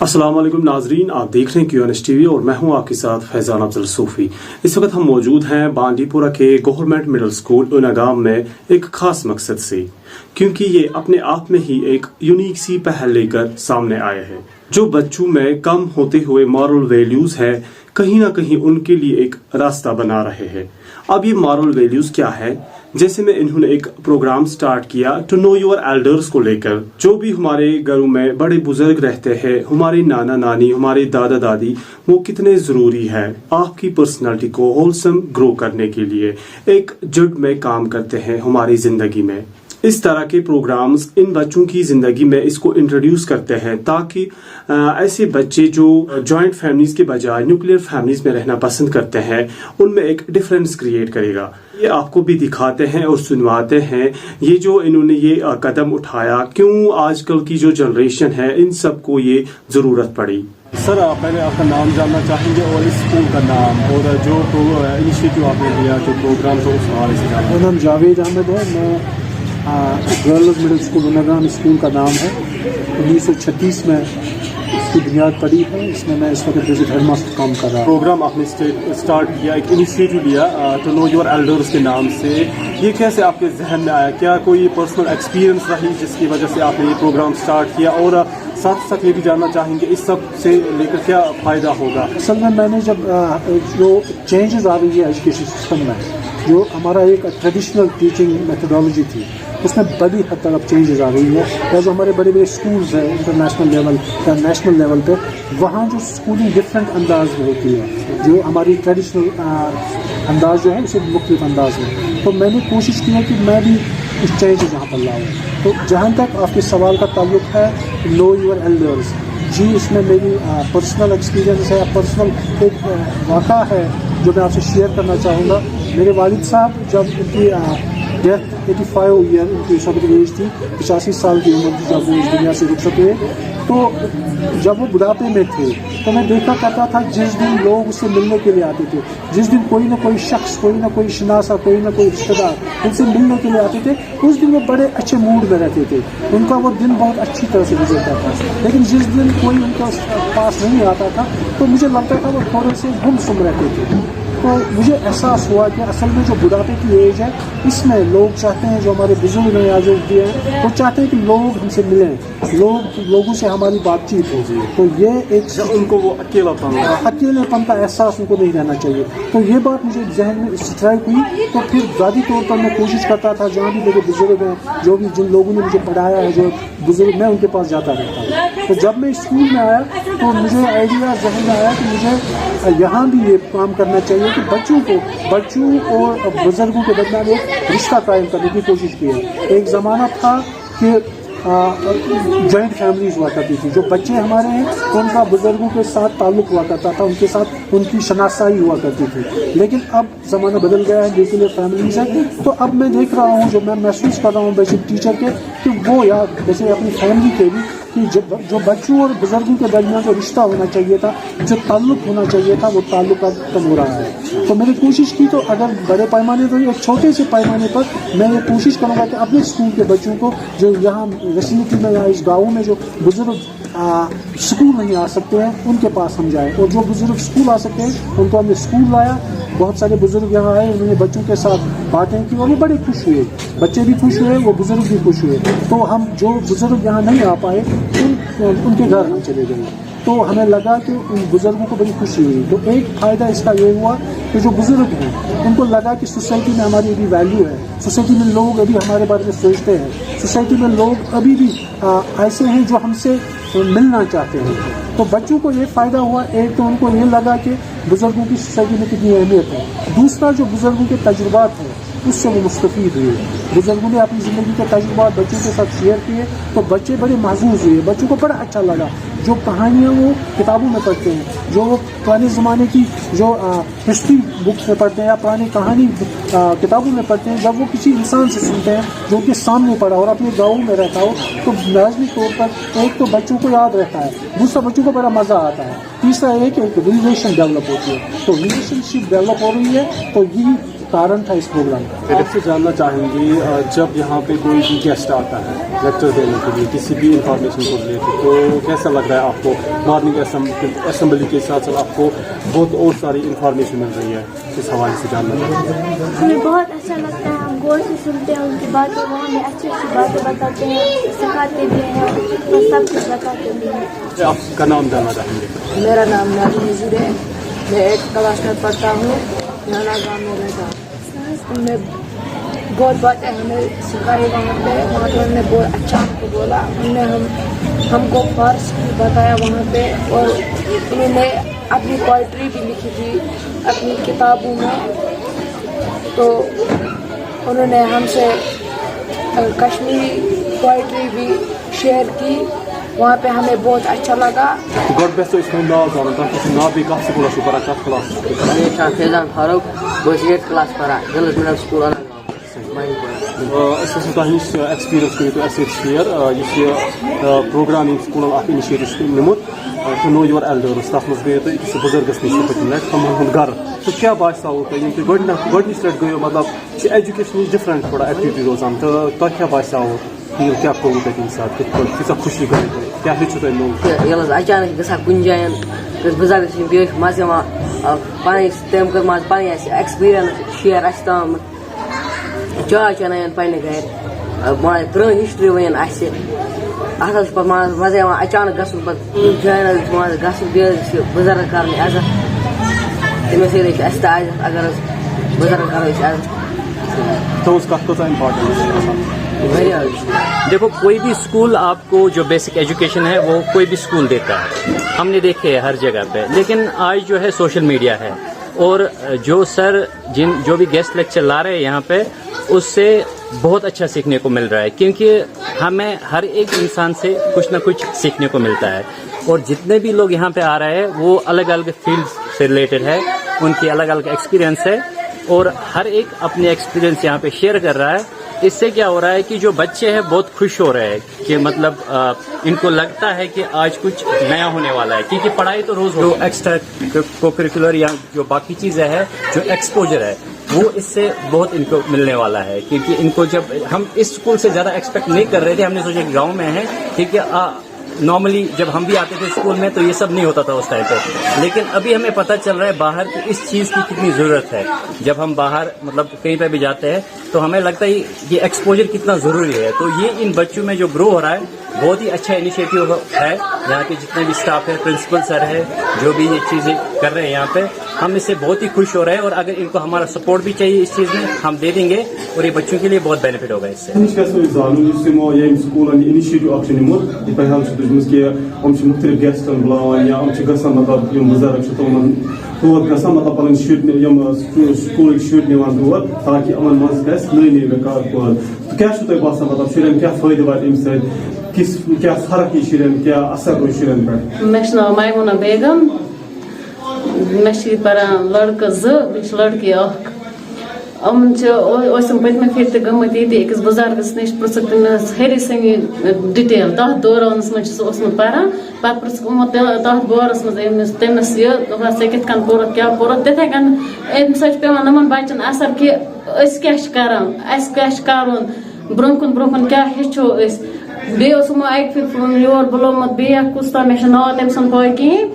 अस्सलाम वालेकुम नाजरीन, आप देख रहे हैं QNS TV और मैं हूं आपके साथ फैजान अफजल सूफी। इस वक्त हम मौजूद हैं बांडीपुरा के गवर्नमेंट मिडिल स्कूल उनागाम में एक खास मकसद से, क्योंकि ये अपने आप में ही एक यूनिक सी पहल लेकर सामने आए हैं जो बच्चों में कम होते हुए मॉरल वैल्यूज है कहीं ना कहीं उनके लिए एक रास्ता बना रहे हैं। अब ये मॉरल वैल्यूज क्या है, जैसे में इन्होंने एक प्रोग्राम स्टार्ट किया टू नो योर एल्डर्स को लेकर। जो भी हमारे घरों में बड़े बुजुर्ग रहते हैं, हमारे नाना नानी, हमारे दादा दादी, वो कितने जरूरी है आपकी पर्सनालिटी को होलसम ग्रो करने के लिए, एक जड़ में काम करते हैं हमारी जिंदगी में। इस तरह के प्रोग्राम्स इन बच्चों की जिंदगी में इसको इंट्रोड्यूस करते हैं ताकि ऐसे बच्चे जो जॉइंट फैमिलीज के बजाय न्यूक्लियर फैमिलीज में रहना पसंद करते हैं उनमें एक डिफरेंस क्रिएट करेगा। ये आपको भी दिखाते हैं और सुनवाते हैं ये जो इन्होंने ये कदम उठाया, क्यों आजकल की जो जनरेशन है इन सबको ये जरूरत पड़ी। सर, पहले आपका नाम जानना चाहेंगे और इस स्कूल का नाम और जो इनिशिएटिव आपने लिया, जो प्रोग्राम तो उस हवाले से जानना। मेरा नाम जावेद अहमद है। मैं गर्ल्स मिडिल स्कूल उनागाम स्कूल का नाम है। 1936 में इसकी बुनियाद पड़ी है। इसमें मैं इस वक्त हेड मास्टर काम कर रहा हूँ। प्रोग्राम आपने स्टार्ट किया, एक इनिशिएटिव लिया टू नो योर एल्डर्स के नाम से, ये कैसे आपके जहन में आया? क्या कोई पर्सनल एक्सपीरियंस रही जिसकी वजह से आपने ये प्रोग्राम स्टार्ट किया? और साथ साथ ये भी जानना चाहेंगे इस सब से लेकर क्या फ़ायदा होगा? असल में मैंने जब जो चेंजेस आ रही है एजुकेशन सिस्टम में, जो हमारा एक ट्रेडिशनल टीचिंग मेथोडोलॉजी थी उसमें बड़ी हद तक अब चेंजेस आ रही है। या जो हमारे बड़े बड़े स्कूल्स हैं इंटरनेशनल लेवल या नेशनल लेवल पे, वहाँ जो स्कूलिंग डिफरेंट अंदाज में होती है, जो हमारी ट्रेडिशनल अंदाज जो है उसे मुख्तलिफ अंदाज में। तो मैंने कोशिश की है कि मैं भी कुछ चेंजेस यहाँ पर लाऊँ। तो जहाँ तक आपके सवाल का ताल्लुक है नो योर एल्डर्स, जी इसमें मेरी पर्सनल एक्सपीरियंस है, पर्सनल एक वाक़ा है जो मैं आपसे शेयर करना चाहूँगा। मेरे वालिद साहब जब उनकी डेथ 85 ईयर उनकी सब एज थी, 85 साल की उम्र थी जब वो इस दुनिया से रुखसत हुए। तो जब वो बुढ़ापे में थे तो मैं देखा करता था जिस दिन लोग उससे मिलने के लिए आते थे, जिस दिन कोई ना कोई शख्स, कोई ना कोई शनासा, कोई ना कोई रिश्तेदार उनसे मिलने के लिए आते थे, उस दिन वो बड़े अच्छे मूड में रहते थे, उनका वो दिन बहुत अच्छी तरह से गुजरता था। लेकिन जिस दिन कोई उनका पास नहीं आता था तो मुझे लगता था वो थोड़े से गुमसुम रहते थे। तो मुझे एहसास हुआ कि असल में जो बुढ़ापे की एज है इसमें लोग चाहते हैं, जो हमारे बुजुर्ग हैं या जो भी हैं, वो चाहते हैं कि लोग हमसे मिलें, लोगों से हमारी बातचीत हो। तो ये एक उनको वो अकेलेपन का एहसास उनको नहीं रहना चाहिए। तो ये बात मुझे जहन में स्ट्राइक हुई। तो फिर ज़ाती तौर पर मैं कोशिश करता था जहाँ भी मेरे बुजुर्ग हैं, जो भी जिन लोगों ने मुझे पढ़ाया है, जो बुजुर्ग, मैं उनके पास जाता रहता हूँ। तो जब मैं स्कूल में आया तो मुझे आइडिया जहन में आया कि मुझे यहाँ भी ये काम करना चाहिए कि बच्चों और बुजुर्गों के दरमियान एक रिश्ता कायम करने की कोशिश की है। एक ज़माना था कि जॉइंट फैमिलीज हुआ करती थी, जो बच्चे हमारे हैं तो उनका बुजुर्गों के साथ ताल्लुक हुआ करता था, उनके साथ उनकी शनासाई हुआ करती थी। लेकिन अब ज़माना बदल गया है, न्यूक्लियर फैमिलीज है। तो अब मैं देख रहा हूँ, जो मैं महसूस कर रहा हूँ बेसिक टीचर के, कि वो यार जैसे अपनी फैमिली के भी कि जो बच्चों और बुजुर्गों के दरमियान जो रिश्ता होना चाहिए था, जो ताल्लुक होना चाहिए था, वो ताल्लुक अब कम हो रहा है। तो मैंने कोशिश की, तो अगर बड़े पैमाने पर, एक छोटे से पैमाने पर मैं ये कोशिश करूँगा कि अपने स्कूल के बच्चों को, जो यहाँ वैसिलिटी में या इस गाँव में जो बुजुर्ग स्कूल नहीं आ सकते हैं, उनके पास हम जाएँ, और जो बुजुर्ग स्कूल आ सकते हैं उनको हमने स्कूल लाया। बहुत सारे बुजुर्ग यहाँ आए, उन्होंने बच्चों के साथ बातें की और वो बड़े खुश हुए, बच्चे भी खुश हुए, वो बुजुर्ग भी खुश हुए। तो हम जो बुजुर्ग यहाँ नहीं आ पाए उनके घर हम चले गए। तो हमें लगा कि उन बुजुर्गों को बड़ी खुशी हुई। तो एक फ़ायदा इसका ये हुआ कि जो बुजुर्ग हैं उनको लगा कि सोसाइटी में हमारी अभी वैल्यू है, सोसाइटी में लोग अभी हमारे बारे में सोचते हैं, सोसाइटी में लोग अभी भी ऐसे हैं जो हमसे मिलना चाहते हैं। तो बच्चों को ये फ़ायदा हुआ। एक तो उनको ये लगा कि बुजुर्गों की सोसाइटी में कितनी अहमियत है। दूसरा, जो बुजुर्गों के तजुर्बात हैं उससे वो मुस्तफ़ीद हुए। बुजुर्गों ने अपनी ज़िंदगी के तजुर्बात बच्चों के साथ शेयर किए, तो बच्चे बड़े महसूस हुए, बच्चों को बड़ा अच्छा लगा। जो कहानियाँ वो किताबों में पढ़ते हैं, जो वो पुराने ज़माने की जो हिस्ट्री बुक्स में पढ़ते हैं या पुरानी कहानी किताबों में पढ़ते हैं, जब वो किसी इंसान से सुनते हैं जो उनके सामने पढ़ा और अपने गाँव में रहता हो, तो लाज़मी तौर पर एक तो बच्चों को याद रहता है, दूसरा बच्चों को बड़ा मज़ा आता है, तीसरा एक रिलेशन डेवलप होती है। तो रिलेशनशिप डेवलप हो रही है। तो यही कारण था इस प्रोग्राम का. आपसे जानना चाहेंगे जब यहाँ पे कोई भी गेस्ट आता है लेक्चर देने के लिए किसी भी इंफॉर्मेशन को रिलेटेड, तो कैसा लग रहा है आपको? मॉर्निंग असेंबली के साथ साथ आपको बहुत और सारी इंफॉर्मेशन मिल रही है, इस हवाले से जानना चाहेंगे. हमें बहुत अच्छा लगता है, हम गौर से सुनते हैं उनकी बातें, वो हमें अच्छी अच्छी बातें बताते हैं, सिखाते भी हैं और सब कुछ बताते भी हैं. आपका नाम जानना चाहेंगे? मेरा नाम नजूर है, मैं 8 क्लास में पढ़ता हूँ, नाना गाँव में रहता हूँ. हमने बहुत बातें हमें सिखाई वहाँ पे उन्होंने बहुत अच्छा हमको बोला. हमको फारस भी बताया वहाँ पे, और उन्होंने अपनी पोइट्री भी लिखी थी अपनी किताबों में. तो उन्होंने हमसे कश्मीरी पोइट्री भी शेयर की, वहाँ पे हमें बहुत अच्छा लगा. गॉड बेस्ट इसमें नाम जाना था, नाम भी काफी स्कूल से पढ़ा, कब क्लास? मैं फैजान फारूक, बस 8 क्लास पढ़ा, गर्ल्स मिडल स्कूल. أساس تاهيش experience كنتو أسيت شير يشي programming school أخ initiative نمط to know your elders staff مزبيطة إكس بزرگس نيش تفتنك تمام هم غر. تو क्या बात हो तो ये गॉड स्टार्ट गयो मतलब ची education is different थोड़ा activity रोज़ान तो क्या बात हो फिर क्या करूँ तो इंसान कितना खुशी करे क्या है चुता नो يلا أجانك قصة كونجاين قص بزرگس بيش مازما پانی تم کر ماز پانی experience share استام چاے چناین پنہ گھر ما پرٲنۍ ہسٹری ون اسہِ اتھ حظ پتہٕ مزٕ یِوان اچانک گژھُن پتہٕ جاین حظ مان گژھُن بیٚیہِ حظ چھِ بُزرگ کرنہِ عزت تٔمِس سۭتۍ حظ چھِ اَسہِ تہِ عزت اگر حظ بُزرگ کرو أسۍ عزت. تو اس کا کتنا امپورٹنٹ دیکھو کوئی بھی اسکول آپ کو جو بیسک ایجوکیشن ہے وہ کوئی بھی اسکول دیتا ہے, ہم نے دیکھے ہے ہر جگہ پہ. لیکن آج جو ہے سوشل میڈیا ہے اور جو سر جو بھی گیسٹ لیکچر لا رہے ہیں یہاں پہ اس سے بہت اچھا سیکھنے کو مل رہا ہے, کیونکہ ہمیں ہر ایک انسان سے کچھ نہ کچھ سیکھنے کو ملتا ہے. اور جتنے بھی لوگ یہاں پہ آ رہے ہیں وہ الگ الگ فیلڈ سے ریلیٹڈ ہے, ان کی الگ الگ ایکسپیرینس ہے اور ہر ایک اپنے ایکسپیرینس یہاں پہ شیئر کر رہا ہے. اس سے کیا ہو رہا ہے کہ جو بچے ہیں بہت خوش ہو رہے ہیں کہ مطلب ان کو لگتا ہے کہ آج کچھ نیا ہونے والا ہے, کیونکہ پڑھائی تو روز جو ایکسٹرا کو کریکولر یا جو باقی چیزیں ہے جو ایکسپوجر ہے وہ اس سے بہت ان کو ملنے والا ہے. کیونکہ ان کو جب ہم اس اسکول سے زیادہ ایکسپیکٹ نہیں کر رہے تھے, ہم نے سوچا کہ گاؤں میں ہے ٹھیک ہے, نارملی جب ہم بھی آتے تھے اسکول میں تو یہ سب نہیں ہوتا تھا اس ٹائم پہ. لیکن ابھی ہمیں پتہ چل رہا ہے باہر کہ اس چیز کی کتنی ضرورت ہے. جب ہم باہر مطلب کہیں پہ بھی جاتے ہیں تو ہمیں لگتا ہے یہ ایکسپوجر کتنا ضروری ہے. تو یہ ان بچوں میں جو گرو ہو رہا ہے بہت ہی اچھا انیشیٹو ہے. یہاں کے جتنے بھی اسٹاف ہے, پرنسپل سر ہے, جو بھی یہ چیزیں کر رہے ہیں یہاں پہ, ہم اس سے بہت ہی خوش ہو رہے ہیں. اور اگر ان کو ہمارا سپورٹ بھی چاہیے اس چیز میں ہم دے دیں گے, اور یہ بچوں کے لیے بہت بینیفٹ ہوگا اس سے. مختلف گیسٹن بلاوان یا گھان مطلب بزرگ تمن تور گھان مطلب پن شر سکول شر نوان تور تاکہ ان مز گھس نئی نئی وقار. کیا تہ باسان مطلب شرین کیا فائدہ وات ام سب کیا فرق یہ شرین کیا اثر روز شرین پہ؟ مے ناو میمونہ بیگم, مے پران لڑکہ بیس لڑکی اخ. یِمن پٔتمہِ پھِرِ تہِ گٔمٕتۍ ییٚتہِ أکِس بُزرگس نِش پرٛژھُکھ تٔمِس ہیٚرِ سنگہِ ڈِٹیل تَتھ دورانَس منٛز چھُ سُہ اوسمُت پَران. پَتہٕ پرٛژھُکھ یِمو تَتھ بارَس منٛز تٔمِس یہِ دوٚپہَس ژےٚ کِتھ کٔنۍ پوٚرُتھ کیٛاہ پوٚرُتھ. تِتھَے کٔنۍ اَمہِ سۭتۍ چھُ پیٚوان یِمن بَچَن اَثر کہِ أسۍ کیٛاہ چھِ کَران, اَسہِ کیٛاہ چھُ کَرُن, برٛونٛہہ کُن کیٛاہ ہیٚچھو أسۍ. بیٚیہِ اوس یِمو اَکہِ پھِرِ یور بُلومُت بیٛاکھ کُس تام مےٚ چھُ ناو تٔمۍ سُنٛد پاے کِہیٖنۍ.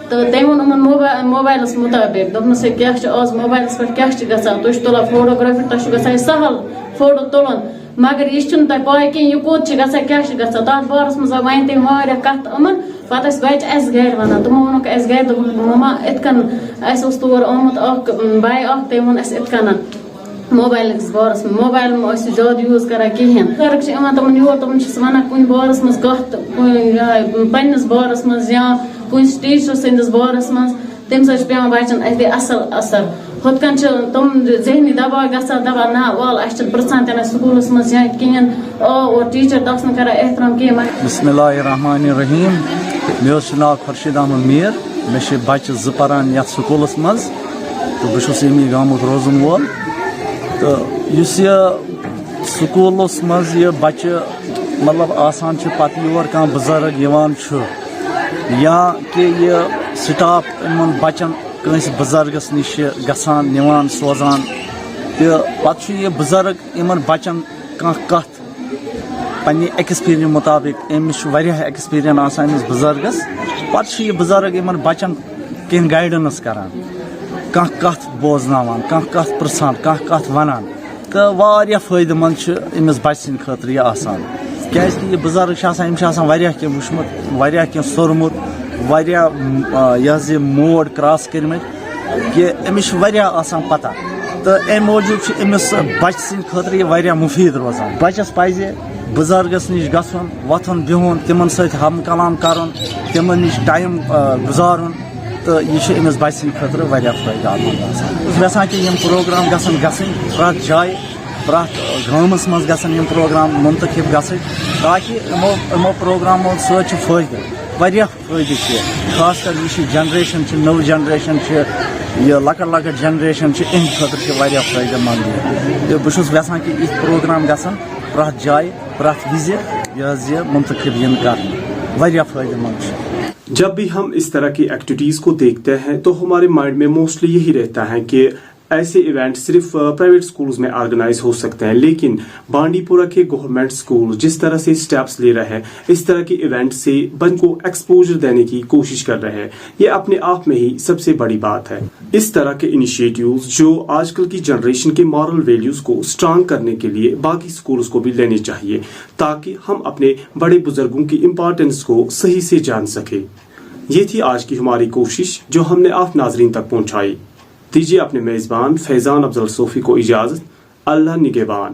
تہٕ تٔمۍ ووٚن یِمن موبایلَس مُطٲبِق دوٚپنَس ہے کیٛاہ چھُ آز موبایلَس پٮ۪ٹھ کیٛاہ چھُ گژھان, تُہۍ چھِو تُلان فوٹوگرافی, تۄہہِ چھُ گژھان یہِ سہل فوٹو تُلُن, مگر یہِ چھُنہٕ تۄہہِ پاے کِہیٖنۍ یہِ کوٚت چھُ گژھان کیٛاہ چھُ گژھان. تَتھ بارَس منٛز آو وۄنۍ تٔمۍ واریاہ کَتھٕ یِمن. پَتہٕ ٲسۍ بَچہِ اَسہِ گرِ وَنان, تِمو ووٚنُکھ اَسہِ گرِ, دوٚپُکھ مما یِتھ کٔنۍ اَسہِ اوس تور آمُت اکھ باے اکھ, تٔمۍ ووٚن اَسہِ یِتھ کٔنۍ موبایل کِس بارَس منٛز, موبایل مہ ٲسِو زیادٕ یوٗز کران کِہیٖنۍ. فرق چھِ یِوان تِمن یور, تِمن چھِس وَنان کُنہِ بارَس منٛز کَتھ پنٛنِس بارَس منٛز یا کُنہِ ٹیٖچرٕ سٕنٛدِس بارَس منٛز, تَمہِ سۭتۍ چھُ پیٚوان بَچَن اَتہِ اَصٕل اَثر. ہُتھ کٔنۍ چھِ تِم ذہنی دباو گژھان, دَپان نہ وَلہٕ اَسہِ چھِنہٕ پرٛژھان تہِ نہٕ سکوٗلَس منٛز یا کِہیٖنۍ, اور ٹیٖچَر تَس نہٕ کران احترام کِہیٖنۍ. بسم اللہ الرحمن الرحیم. مےٚ حظ چھُ ناو خورشیٖد احمد میٖر, مےٚ چھِ بَچہِ 2 پَران یَتھ سکوٗلَس منٛز تہٕ بہٕ چھُس ییٚمی گامُک روزن وول. تہٕ یُس یہِ سکوٗلَس منٛز یہِ بَچہِ مطلب آسان چھِ پَتہٕ یور کانٛہہ بُزرگ یِوان چھُ یا کہ یہِ سٹاف یِمن بَچن کٲنٛسہِ بُزرگس نِش چھِ گژھان نِوان سوزان, تو پتہ یہ بزرگ ان بچن کت پنہ ایکسپیرینس مطابق امس ایکسپیرینس آسان امس بزرگس پتہ یہ بزرگ ان بچن کن گائیڈنس کران کت بوزناوان کت پرسان کت ونان تو واریاہ فائدہ مند امس بچہ سند خاطر یہ آسان کیازِ کہ یہ بزرگ واریاہ کینٛہہ وٕچھمُت واریاہ کینٛہہ سوٚرمُت واریاہ یہ موڈ کراس کٔرمٕتۍ کہ امس واریاہ آسان پتہ تو امہِ موٗجوٗب امس بچہ سند خاطر یہ واریاہ مفید روزان بچس پزِ بزرگس نش گژھُن وۄتھُن بِہُن تمن سۭتۍ ہم کلام کرُن تمن نش ٹایم گزارُن تو یہ امس بچہ سند خاطر واریاہ فٲیدٕ مند آسان بہٕ چھُس یژھان کہ یم پروگرام گژھن گژھٕنۍ پرٛٮ۪تھ جایہِ پرٛٮ۪تھ گامس منٛز گژھن یم پروگرام منتخب گژھٕنۍ تاکہ یِمو پروگرامو سۭتۍ چھُ فٲیدٕ واریاہ فٲیدٕ چھُ خاص کر یُس یہ جنریشن چھِ نٔو جنریشن چھِ یہ لۄکٕٹ جنریشن چھِ اہندِ خٲطرٕ چھُ واریاہ فٲیدٕ مند یہِ بہٕ چھُس یژھان کہ یِتھ پروگرام گژھن پرٛٮ۪تھ جایہِ پرٛٮ۪تھ وِزِ یہ منتخب ین کرنہٕ واریاہ فٲیدٕ مند چھُ جب بھی ہم اس طرح کی ایکٹیویٹیز کو دیکھتے ہیں تو ہمارے مائنڈ میں موسٹلی یہی رہتا ہے کہ ایسے ایونٹ صرف پرائیویٹ سکولز میں آرگنائز ہو سکتے ہیں، لیکن بانڈی پورہ کے گورنمنٹ سکول جس طرح سے سٹیپس لے رہے ہیں اس طرح کے ایونٹ سے بچوں کو ایکسپوجر دینے کی کوشش کر رہے ہیں، یہ اپنے آپ میں ہی سب سے بڑی بات ہے۔ اس طرح کے انیشیٹیوز جو آج کل کی جنریشن کے مورل ویلیوز کو اسٹرانگ کرنے کے لیے باقی سکولز کو بھی لینے چاہیے تاکہ ہم اپنے بڑے بزرگوں کی امپورٹنس کو صحیح سے جان سکیں۔ یہ تھی آج کی ہماری کوشش جو ہم نے آپ ناظرین تک پہنچائی۔ دیجیے اپنے میزبان فیضان افضل صوفی کو اجازت۔ اللہ نگہبان۔